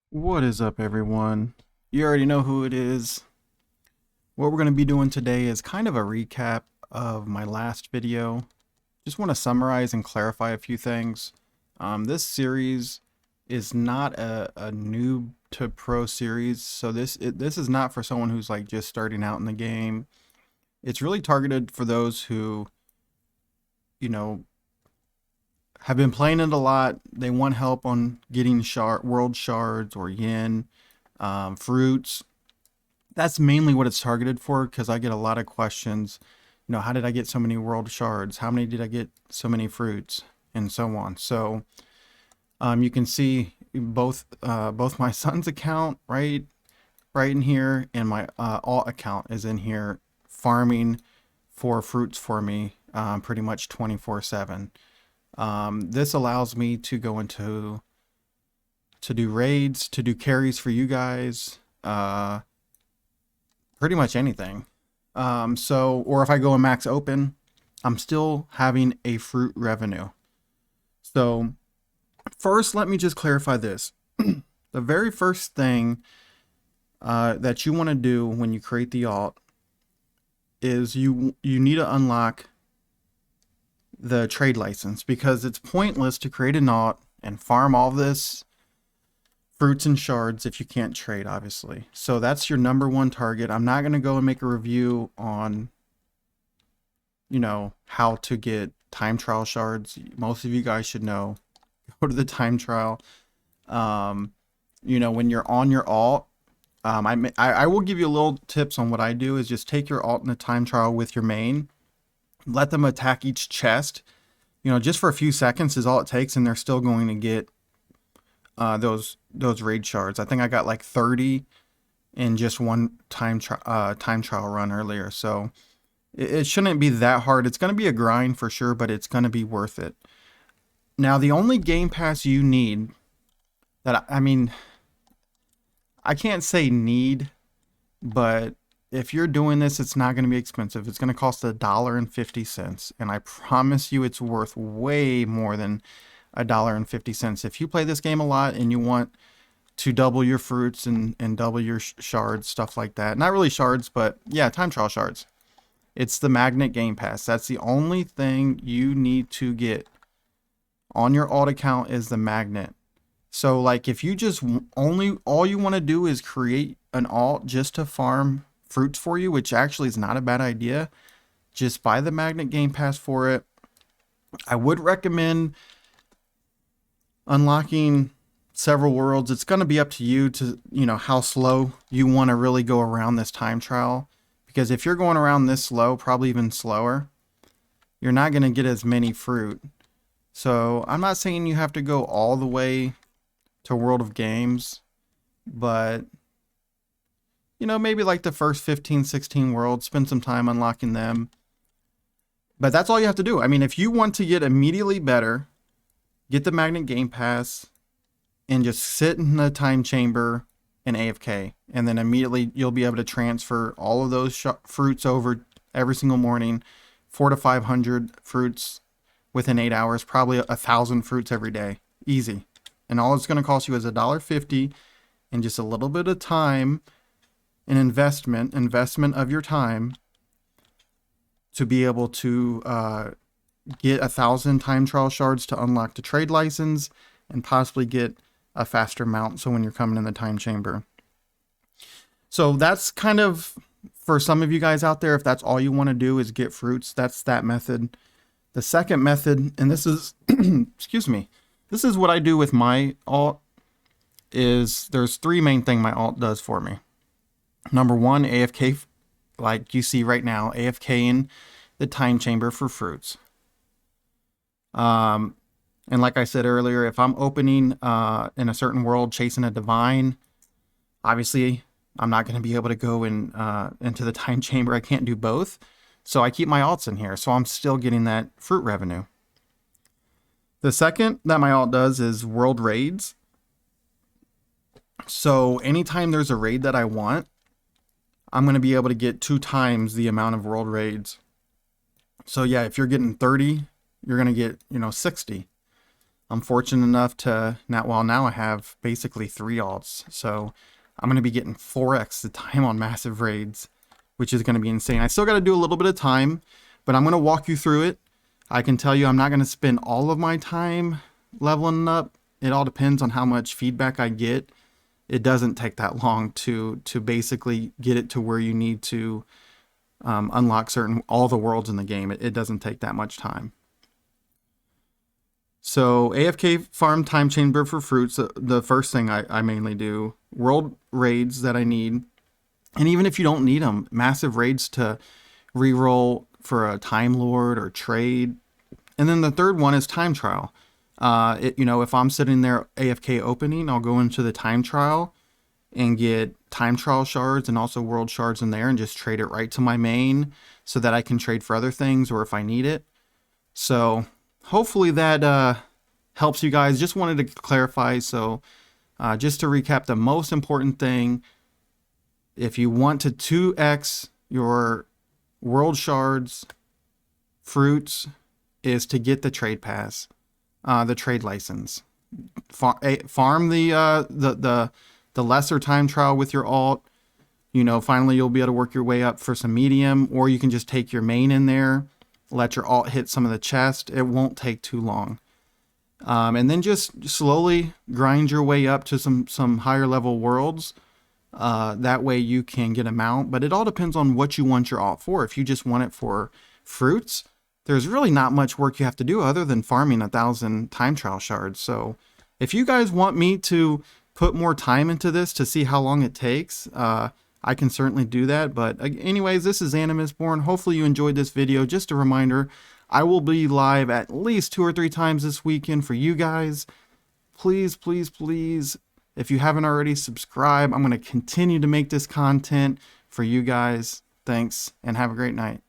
What is up, everyone? You already know who it is. What we're going to be doing today is kind of a recap of my last video. Just want to summarize and clarify a few things. This series is not a noob to pro series, so this is not for someone who's like just starting out in the game. It's really targeted for those who, you know, have been playing it a lot. They want help on getting world shards or yen, fruits. That's mainly what it's targeted for because I get a lot of questions. How did I get so many world shards? How many did I get so many fruits? And so on. So you can see both my son's account right in here, and my alt account is in here farming for fruits for me pretty much 24/7. This allows me to go into to do raids, to do carries for you guys, pretty much anything. Or if I go in max open, I'm still having a fruit revenue. So first, let me just clarify this. The very first thing that you want to do when you create the alt is you need to unlock the trade license, because it's pointless to create an alt and farm all this fruits and shards if you can't trade, obviously. So that's your number one target. I'm not going to go and make a review on, how to get time trial shards. Most of you guys should know. Go to the time trial. When you're on your alt, I will give you a little tips on what I do is just take your alt in the time trial with your main, let them attack each chest, just for a few seconds is all it takes, and they're still going to get those raid shards. I think I got like 30 in just one time trial run earlier. So it shouldn't be that hard. It's going to be a grind for sure, but it's going to be worth it. Now, the only game pass you need I can't say need, but if you're doing this, it's not going to be expensive. It's going to cost $1.50, and I promise you it's worth way more than $1.50. If you play this game a lot and you want to double your fruits and double your shards, stuff like that. Not really shards, but yeah, time trial shards. It's the Magnet Game Pass. That's the only thing you need to get on your alt account is the magnet. So like if you just all you want to do is create an alt just to farm fruits for you, which actually is not a bad idea, just buy the Magnet Game Pass for it. I would recommend unlocking several worlds. It's going to be up to you to, how slow you want to really go around this time trial. Because if you're going around this slow, probably even slower, you're not going to get as many fruit. So I'm not saying you have to go all the way to World of Games, but maybe like the first 15, 16 worlds, spend some time unlocking them. But that's all you have to do. I mean, if you want to get immediately better, get the Magnet Game Pass and just sit in the time chamber and AFK. And then immediately you'll be able to transfer all of those fruits over every single morning, 400 to 500 fruits within 8 hours, probably 1,000 fruits every day. Easy. And all it's going to cost you is $1.50 and just a little bit of time and investment of your time to be able to get 1,000 time trial shards to unlock the trade license and possibly get a faster mount. So when you're coming in the time chamber. So that's kind of for some of you guys out there. If that's all you want to do is get fruits, that's that method. The second method, and this is, excuse me, this is what I do with my alt, is there's three main things my alt does for me. Number one, AFK, like you see right now, AFK in the time chamber for fruits. And like I said earlier, if I'm opening in a certain world chasing a divine, obviously I'm not going to be able to go into the time chamber. I can't do both. So I keep my alts in here. So I'm still getting that fruit revenue. The second that my alt does is world raids. So anytime there's a raid that I want, I'm going to be able to get 2 times the amount of world raids. So yeah, if you're getting 30, you're going to get, 60. I'm fortunate enough to now I have basically 3 alts. So I'm going to be getting 4x the time on massive raids, which is going to be insane. I still got to do a little bit of time, but I'm going to walk you through it. I can tell you I'm not going to spend all of my time leveling up. It all depends on how much feedback I get. It doesn't take that long to basically get it to where you need to unlock all the worlds in the game. It doesn't take that much time. So AFK farm time chamber for fruits, the first thing I mainly do. World raids that I need. And even if you don't need them, massive raids to reroll for a Time Lord or trade. And then the third one is time trial. If I'm sitting there AFK opening, I'll go into the time trial and get time trial shards and also world shards in there and just trade it right to my main so that I can trade for other things or if I need it. So hopefully that helps you guys. Just wanted to clarify. So just to recap, the most important thing, if you want to 2x your world shards, fruits, is to get the trade pass, the trade license. Farm the lesser time trial with your alt. Finally you'll be able to work your way up for some medium, or you can just take your main in there, let your alt hit some of the chest. It won't take too long. And then just slowly grind your way up to some higher level worlds. That way you can get a mount, but it all depends on what you want your alt for. If you just want it for fruits, there's really not much work you have to do other than farming 1,000 time trial shards. So if you guys want me to put more time into this to see how long it takes, I can certainly do that. But anyways, this is Animusborn. Hopefully you enjoyed this video. Just a reminder, I will be live at least 2 or 3 times this weekend for you guys. Please, please, please, if you haven't already, subscribe. I'm going to continue to make this content for you guys. Thanks, and have a great night.